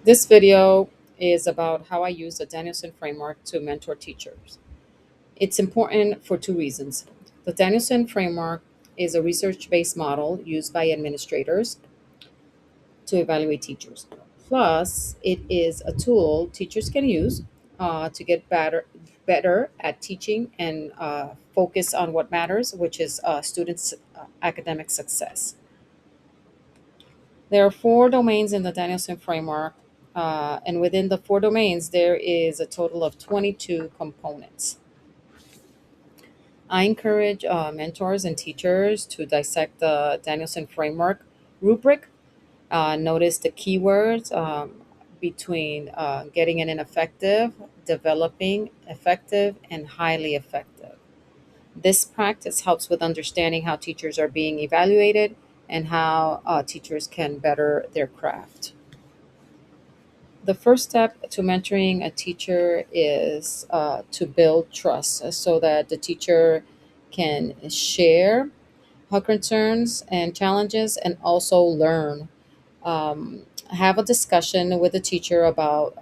This video is about how I use the Danielson Framework to mentor teachers. It's important for two reasons. The Danielson Framework is a research based model used by administrators to evaluate teachers. Plus, it is a tool teachers can use to get better at teaching and focus on what matters, which is students' academic success. There are four domains in the Danielson framework, and within the four domains, there is a total of 22 components. I encourage mentors and teachers to dissect the Danielson framework rubric. Notice the keywords between getting an ineffective, developing, effective, and highly effective. This practice helps with understanding how teachers are being evaluated and how teachers can better their craft. The first step to mentoring a teacher is to build trust so that the teacher can share her concerns and challenges and also learn. Have a discussion with the teacher about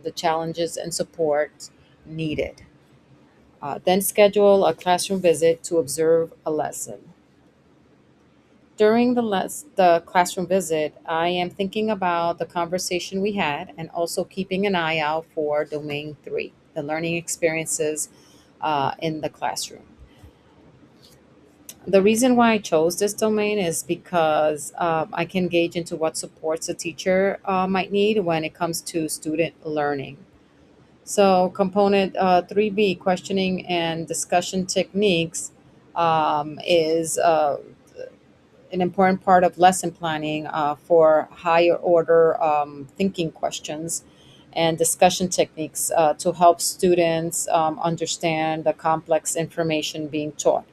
the challenges and support needed. Then schedule a classroom visit to observe a lesson. During the classroom visit, I am thinking about the conversation we had and also keeping an eye out for domain three, the learning experiences in the classroom. The reason why I chose this domain is because I can gauge into what supports a teacher might need when it comes to student learning. So, component 3B, questioning and discussion techniques, is an important part of lesson planning for higher order thinking questions and discussion techniques to help students understand the complex information being taught.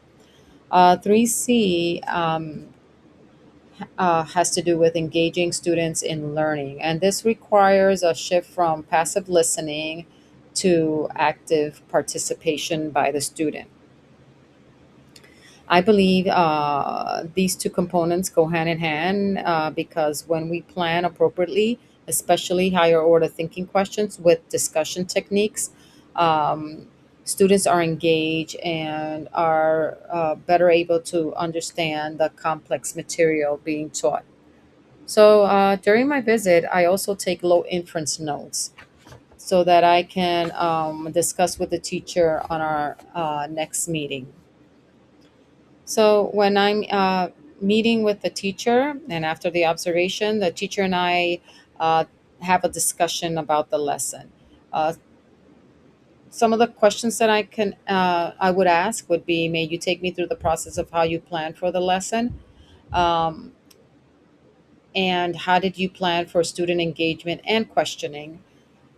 3C has to do with engaging students in learning, and this requires a shift from passive listening to active participation by the student. I believe these two components go hand in hand because when we plan appropriately, especially higher order thinking questions with discussion techniques, um, students are engaged and are better able to understand the complex material being taught. So during my visit, I also take low inference notes so that I can discuss with the teacher on our next meeting. So when I'm meeting with the teacher and after the observation, the teacher and I uh, have a discussion about the lesson. Uh, some of the questions that I would ask would be, may you take me through the process of how you plan for the lesson? Um, and how did you plan for student engagement and questioning?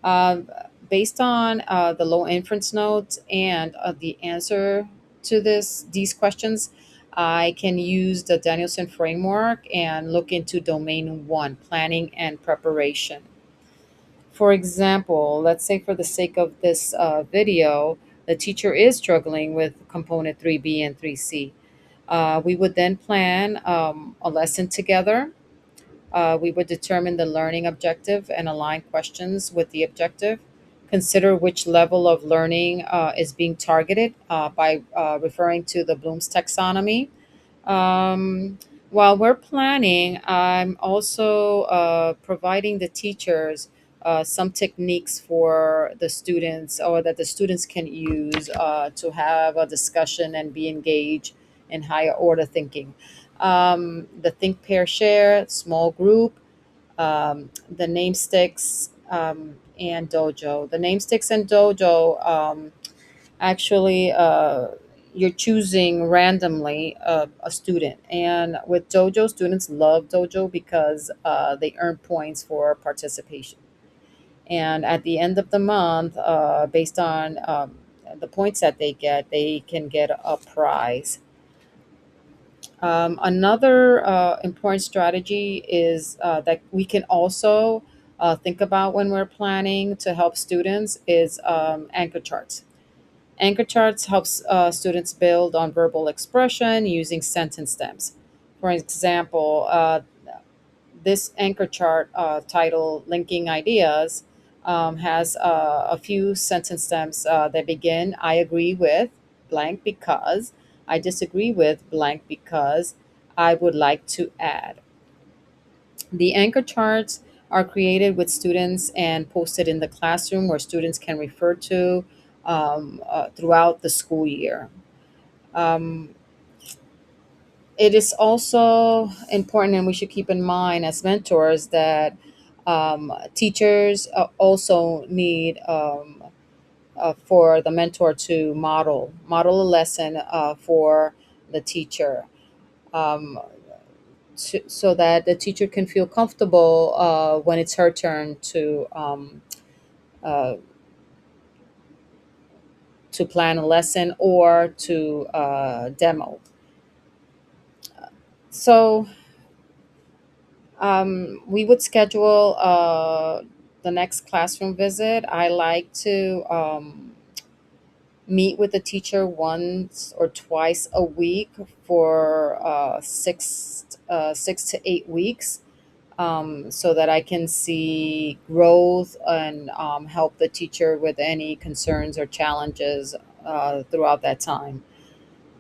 Um, Based on the low inference notes and the answer to these questions, I can use the Danielson framework and look into domain one, planning and preparation. For example, let's say for the sake of this video, the teacher is struggling with component 3B and 3C. We would then plan a lesson together. We would determine the learning objective and align questions with the objective. Consider which level of learning is being targeted by referring to the Bloom's taxonomy. Um, while we're planning, I'm also providing the teachers some techniques for the students or that the students can use to have a discussion and be engaged in higher order thinking. The think, pair, share, small group, the name sticks, and dojo. The name sticks and dojo actually you're choosing randomly a student, and with dojo, students love dojo because they earn points for participation, and at the end of the month based on the points that they can get a prize. Another important strategy is that we can also think about when we're planning to help students is anchor charts. Anchor charts helps students build on verbal expression using sentence stems. For example, this anchor chart titled Linking Ideas has a few sentence stems that begin, I agree with blank because, I disagree with blank because, I would like to add. The anchor charts are created with students and posted in the classroom where students can refer to throughout the school year. Um, it is also important, and we should keep in mind as mentors that teachers also need for the mentor to model a lesson for the teacher, um, so that the teacher can feel comfortable when it's her turn uh, to plan a lesson or to demo. So we would schedule the next classroom visit. I like to meet with the teacher once or twice a week for 6 to 8 weeks, so that I can see growth and help the teacher with any concerns or challenges throughout that time.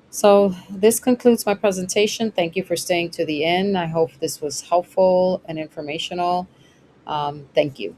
So, this concludes my presentation. Thank you for staying to the end. I hope this was helpful and informational. Thank you.